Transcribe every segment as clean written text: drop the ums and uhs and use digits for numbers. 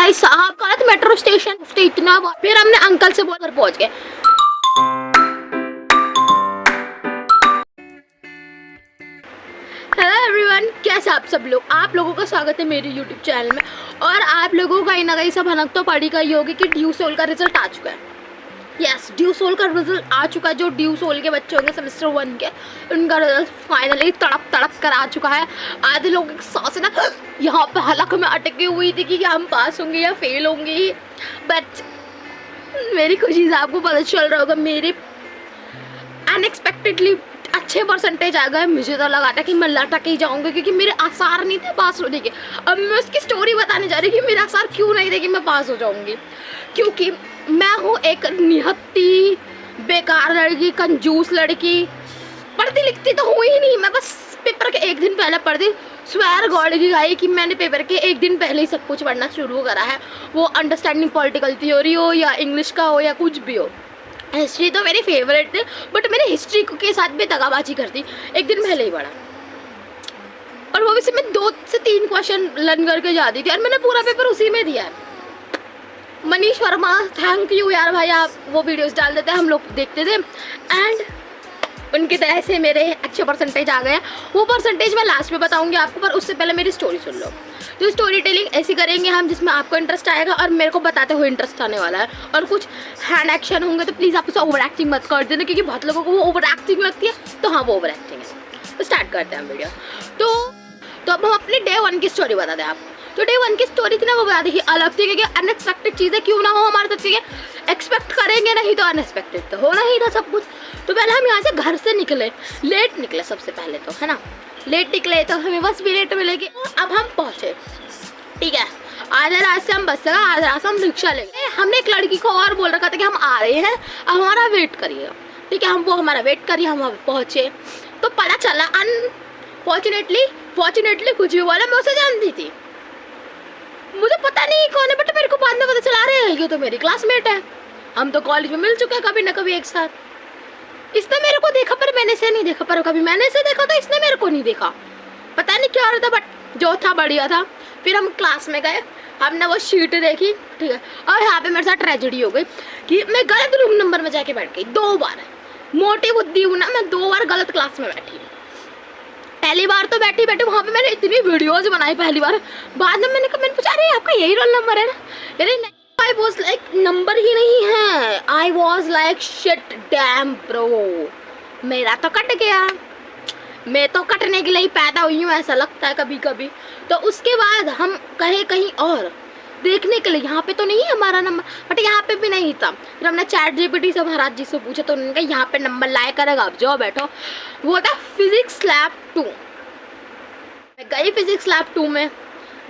भाई साहब गलत मेट्रो स्टेशन इतना फिर हमने अंकल से बोलकर पहुंच गए। हेलो एवरीवन, कैसे आप सब लोग। आप लोगों का स्वागत है मेरे यूट्यूब चैनल में। और आप लोगों को कहीं ना कहीं सब भनक तो पड़ी गई होगी कि ड्यू सोल का रिजल्ट आ चुका है। यस, ड्यू सोल का रिजल्ट आ चुका है। जो ड्यू सोल के बच्चे होंगे सेमेस्टर 1 के, उनका रिजल्ट फाइनली तड़प तड़प कर आ चुका है। आधे लोग एक सांस ना यहाँ पे हलक में अटकी हुई थी कि हम पास होंगे या फेल होंगे, बट मेरी खुशी से आपको पता चल रहा होगा मेरे अनएक्सपेक्टेडली अच्छे परसेंटेज आ गए। मुझे तो लगा था कि मैं लटक ही जाऊंगी क्योंकि मेरे आसार नहीं थे पास होने के। अब मैं उसकी स्टोरी बताने जा रही कि मेरे आसार क्यों नहीं थे कि मैं पास हो जाऊंगी। क्योंकि मैं हूँ एक निहत्ती बेकार लड़की, कंजूस लड़की। पढ़ती लिखती तो हुई ही नहीं, मैं बस पेपर के एक दिन पहले पढ़ती। स्वेयर गॉड की गाई कि मैंने पेपर के एक दिन पहले ही सब कुछ पढ़ना शुरू करा है, वो अंडरस्टैंडिंग पॉलिटिकल थ्योरी हो या इंग्लिश का हो या कुछ भी हो। हिस्ट्री तो मेरी फेवरेट थी, बट मैंने हिस्ट्री के साथ भी दगाबाजी करती, एक दिन पहले ही पढ़ा। और वो भी सिर्फ मैं 2 से 3 क्वेश्चन लर्न करके जाती थी और मैंने पूरा पेपर उसी में दिया है। मनीष वर्मा, थैंक यू यार भाई, आप वो वीडियोस डाल देते हैं, हम लोग देखते थे एंड उनकी तरह से मेरे अच्छे परसेंटेज आ गए। वो परसेंटेज मैं लास्ट में बताऊंगी आपको, पर उससे पहले मेरी स्टोरी सुन लो। तो स्टोरी टेलिंग ऐसी करेंगे हम जिसमें आपको इंटरेस्ट आएगा और मेरे को बताते हुए इंटरेस्ट आने वाला है। और कुछ हैंड एक्शन होंगे तो प्लीज़ आप उसे ओवर एक्टिंग मत कर देना, क्योंकि बहुत लोगों को वो ओवर एक्टिंग लगती है। तो हाँ, वो ओवर एक्टिंग है। तो स्टार्ट करते हैं हम वीडियो। तो अब हम अपनी डे 1 की स्टोरी बताते हैं आपको। तो डे 1 की स्टोरी थी ना, वो बता दी अलग थी, क्योंकि अनएक्सपेक्टेड चीज़ें क्यों ना हो हमारे साथ, ठीक है। एक्सपेक्ट करेंगे नहीं तो अनएक्सपेक्टेड तो होना ही था सब कुछ। तो पहले हम यहाँ से घर से निकले, लेट निकले सबसे पहले तो, है ना। लेट निकले तो हमें बस भी लेट मिलेगी। अब हम पहुँचे, ठीक है। आधे रास्ते हम बस से गए, आधे रास्ते हम रिक्शा ले गए। हमने एक लड़की को और बोल रखा था कि हम आ रहे हैं, अब हमारा वेट करिएगा, ठीक है। हम वो हमारा वेट करिए, हम वहाँ पहुँचे तो पता चला फॉर्चुनेटली कुछ भी बोला, मैं उसे जानती थी। मुझे पता नहीं कौन है, बट मेरे को बाद में पता चला रहे हैं ये तो मेरी क्लासमेट है। हम तो कॉलेज में मिल चुके हैं कभी ना कभी एक साथ। इसने मेरे को देखा पर मैंने इसे नहीं देखा, पर कभी मैंने इसे देखा तो इसने मेरे को नहीं देखा। पता नहीं क्या हो रहा था, बट जो था बढ़िया था। फिर हम क्लास में गए, हमने वो शीट देखी, ठीक है। और यहाँ पे मेरे साथ ट्रेजेडी हो गई कि मैं गलत रूम नंबर में जाके बैठ गई 2 बार। मोटी बुद्धि हूँ ना मैं, 2 बार गलत क्लास में बैठी। पहली बार तो बैठी वहाँ पे मैंने इतनी वीडियोस बनाई पहली बार। बाद में मैंने पूछा अरे आपका यही रोल नंबर है ना? अरे आई वॉज लाइक नंबर ही नहीं है, I was like shit damn bro, मेरा तो कट गया। मैं तो कटने के लिए ही पैदा हुई हूँ, ऐसा लगता है कभी कभी। तो उसके बाद हम कहीं और देखने के लिए, यहाँ पे तो नहीं है हमारा नंबर, बट यहाँ पे भी नहीं था। फिर हमने ChatGPT से महाराज जी से पूछा तो उन्होंने कहा यहाँ पे नंबर लाया करेगा, आप जाओ बैठो। वो था फिजिक्स लैब 2। मैं गई फिजिक्स लैब 2 में,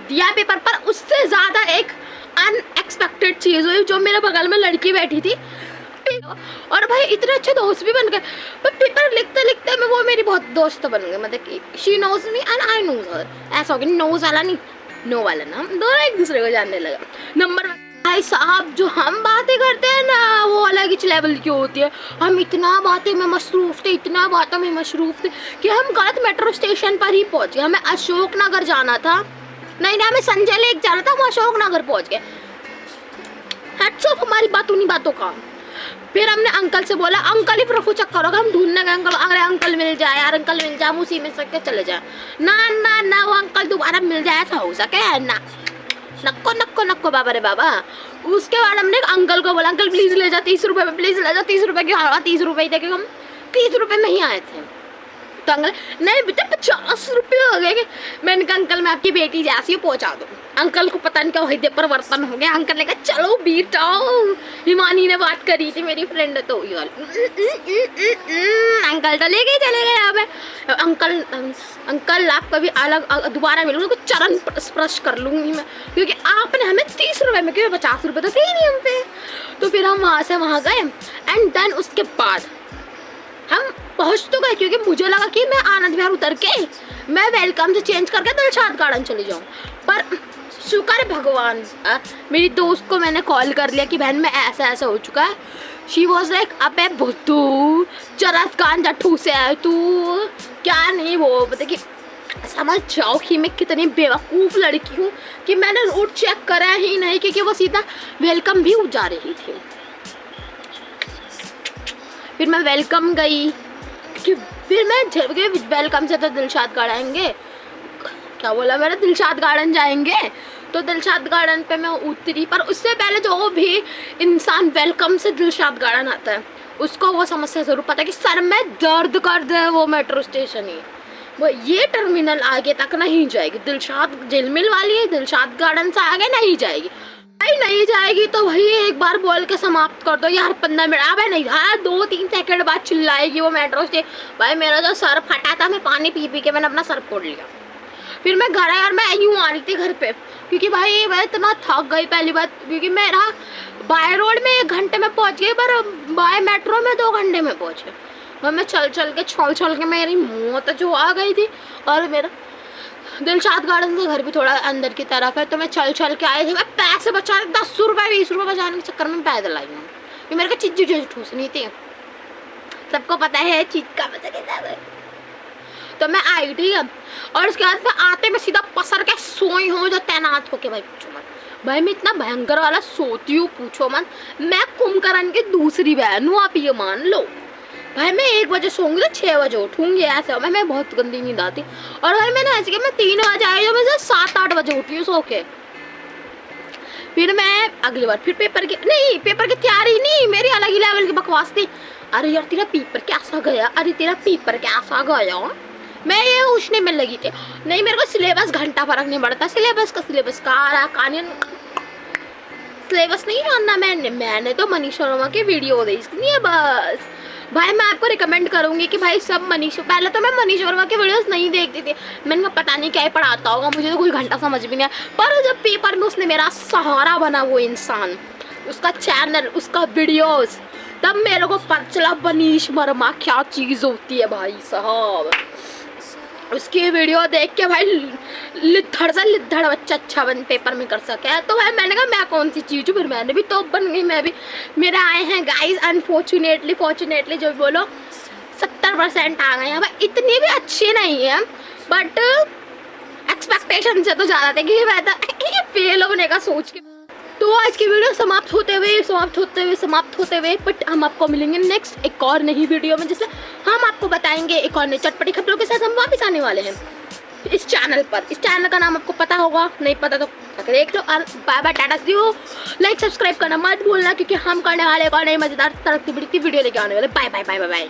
दिया पेपर, पर उससे ज़्यादा एक अनएक्सपेक्टेड चीज़ हुई। जो मेरे बगल में लड़की बैठी थी और भाई इतने अच्छे दोस्त भी बन गए, पर पेपर लिखते लिखते में वो मेरी बहुत दोस्त बन गई। मतलब कि she knows me and I know her, ऐसा हो गया। नोज वाला नहीं, नो वाला ना, हम दोनों एक दूसरे को जानने लगा। नंबर भाई साहब, जो हम बातें करते हैं ना वो अलग ही लेवल की होती है। हम इतना बातें में मसरूफ थे, इतना बातों में मसरूफ थे कि हम गलत मेट्रो स्टेशन पर ही पहुंच गए। हमें अशोक नगर जाना था, नहीं हमें संजय लेक जाना था, हम अशोक नगर पहुंच गए। हेड्स ऑफ हमारी बातों का। फिर हमने अंकल से बोला, अंकल ही प्रफु चक्कर होगा, हम ढूंढने गए अंकल। अरे अंकल मिल जाए यार, अंकल मिल जाए, हम उसी में सके चले जाए। ना वो अंकल दोबारा मिल जाए ऐसा हो सके ना, नक्को बाबा रे बाबा। उसके बाद हमने अंकल को बोला, अंकल प्लीज़ ले जा 30 रुपये में, प्लीज़ ले जा 30 रुपये की। हाँ 30 रुपये थे, क्योंकि हम 30 रुपये में ही आए थे। तो अंकल नहीं बेटा 50 रुपये हो गए। मैंने कहा अंकल मैं आपकी बेटी जैसी हूँ, पहुँचा दो। अंकल को पता नहीं क्या हृदय परिवर्तन हो गया। अंकल ने कहा चलो बेटा, हिमानी ने बात करी थी मेरी फ्रेंड, तो अंकल तो लेके चले गए। अब अंकल आप कभी अलग दोबारा मिलूंगी तो चरण स्पर्श कर लूँगी मैं, क्योंकि आपने हमें 30 रुपये में, क्योंकि 50 रुपये तो थे ही नहीं हम पे। तो फिर हम वहाँ से वहाँ गए एंड देन उसके बाद हम पहुँच तो गए, क्योंकि मुझे लगा कि मैं आनंद विहार उतर के मैं वेलकम से चेंज करके दिलशाद गार्डन चली जाऊँ। पर शुक्र है भगवान, मेरी दोस्त को मैंने कॉल कर लिया कि बहन मैं ऐसा हो चुका है। शी वॉज लाइक अबे भुद्धू चरस गांजा ठूसे है तू, क्या नहीं वो बता कि समझ जाओ कि मैं कितनी बेवकूफ़ लड़की हूँ कि मैंने रूट चेक करा ही नहीं, क्योंकि वो सीधा वेलकम भी जा रही थी। फिर मैं वेलकम गई, कि फिर मैं वेलकम से तो दिलशाद गार्डन क्या बोला मैंने, दिलशाद गार्डन जाएंगे, तो दिलशाद गार्डन पे मैं उतरी। पर उससे पहले जो भी इंसान वेलकम से दिलशाद गार्डन आता है उसको वो समस्या ज़रूर पता है कि सर में दर्द कर दे वो मेट्रो स्टेशन ही, वो ये टर्मिनल आगे तक नहीं जाएगी, दिलशाद झिलमिल वाली है, दिलशाद गार्डन से आगे नहीं जाएगी। भाई नहीं जाएगी तो भाई एक बार बोल के समाप्त कर दो यार, 15 मिनट। अब नहीं, हाँ 2-3 सेकंड बाद चिल्लाएगी वो मेट्रो स्टेशन। भाई मेरा जो सर फटा था, मैं पानी पी पी के मैंने अपना सर फोड़ लिया। फिर मैं घर आया और मैं यूँ आ रही थी घर पे, क्योंकि भाई मैं इतना थक गई पहली बात, क्योंकि मेरा बाय रोड में 1 घंटे में पहुंच गई, पर बाय मेट्रो में 2 घंटे में पहुंचे। और मैं चल के छोल के मेरी मौत जो आ गई थी। और मेरा दिलशाद गार्डन से घर भी थोड़ा अंदर की तरफ है, तो मैं चल के आई थी। मैं पैसे बचा 10 रुपये 20 रुपये बचाने के चक्कर में पैदल आई हूँ, कि मेरे को चीज़ ठूसनी थी। सबको पता है चीज़ का पता कैसा है। तो मैं आई थी अब, और उसके बाद मैं आते मैं सीधा पसर के सोई हूँ जो तैनात होके। भाई पूछो मत, भाई मैं इतना भयंकर वाला सोती हूँ पूछो मत। मैं कुंभकर्ण की दूसरी बहन हूँ, आप ये मान लो। भाई मैं 1 बजे सोऊंगी तो 6 बजे उठूंगी, ऐसे मैं बहुत गंदी नींद आती। और भाई मैंने ऐसे कि मैं 3 बजे आई, तो मैं 7-8 बजे उठी हूँ सो के। फिर मैं अगली बार फिर पेपर की तैयारी नहीं, मेरी अलग ही लेवल की बकवास थी। अरे यार तेरा पेपर कैसा गया, अरे तेरा पेपर कैसा गया, मैं ये पूछने में लगी थी। नहीं मेरे को सिलेबस घंटा फर्क नहीं पड़ता, सिलेबस का कानून सिलेबस नहीं जानना। मैंने तो मनीष वर्मा की वीडियो देखनी है बस। भाई मैं आपको रिकमेंड करूंगी कि भाई सब पहले तो मैं मनीष वर्मा की वीडियोस नहीं देखती थी, मैंने कहा पता नहीं क्या ही पढ़ाता होगा, मुझे तो कोई घंटा समझ भी नहीं आया। पर जब पेपर में उसने मेरा सहारा बना वो इंसान, उसका चैनल, उसका वीडियोस, तब मेरे को पता चला मनीष वर्मा क्या चीज़ होती है भाई साहब। उसकी वीडियो देख के भाई लिद्धड़ से लिद्धड़ बच्चा अच्छा पेपर में कर सके। तो भाई मैंने कहा मैं कौन सी चीज़ हूँ, फिर मैंने भी टॉप बन गई। मैं भी, मेरे आए हैं गाइस फॉर्चुनेटली जो भी बोलो 70% आ गए हैं। भाई इतनी भी अच्छी नहीं है, बट एक्सपेक्टेशन से तो ज़्यादा थे कि मैं फेल होने का सोच के। तो आज की वीडियो समाप्त होते हुए बट हम आपको मिलेंगे नेक्स्ट एक और नई वीडियो में, जिसमें हम आपको बताएंगे एक और नई चटपटी खबरों के साथ हम वापस आने वाले हैं इस चैनल पर। इस चैनल का नाम आपको पता होगा, नहीं पता तो देख लो। और bye bye, tata see you. Like subscribe करना मत भूलना, क्योंकि हम करने वाले एक और नई मजेदार तड़कती बढ़ती वीडियो लेके आने वाले। Bye bye bye bye bye.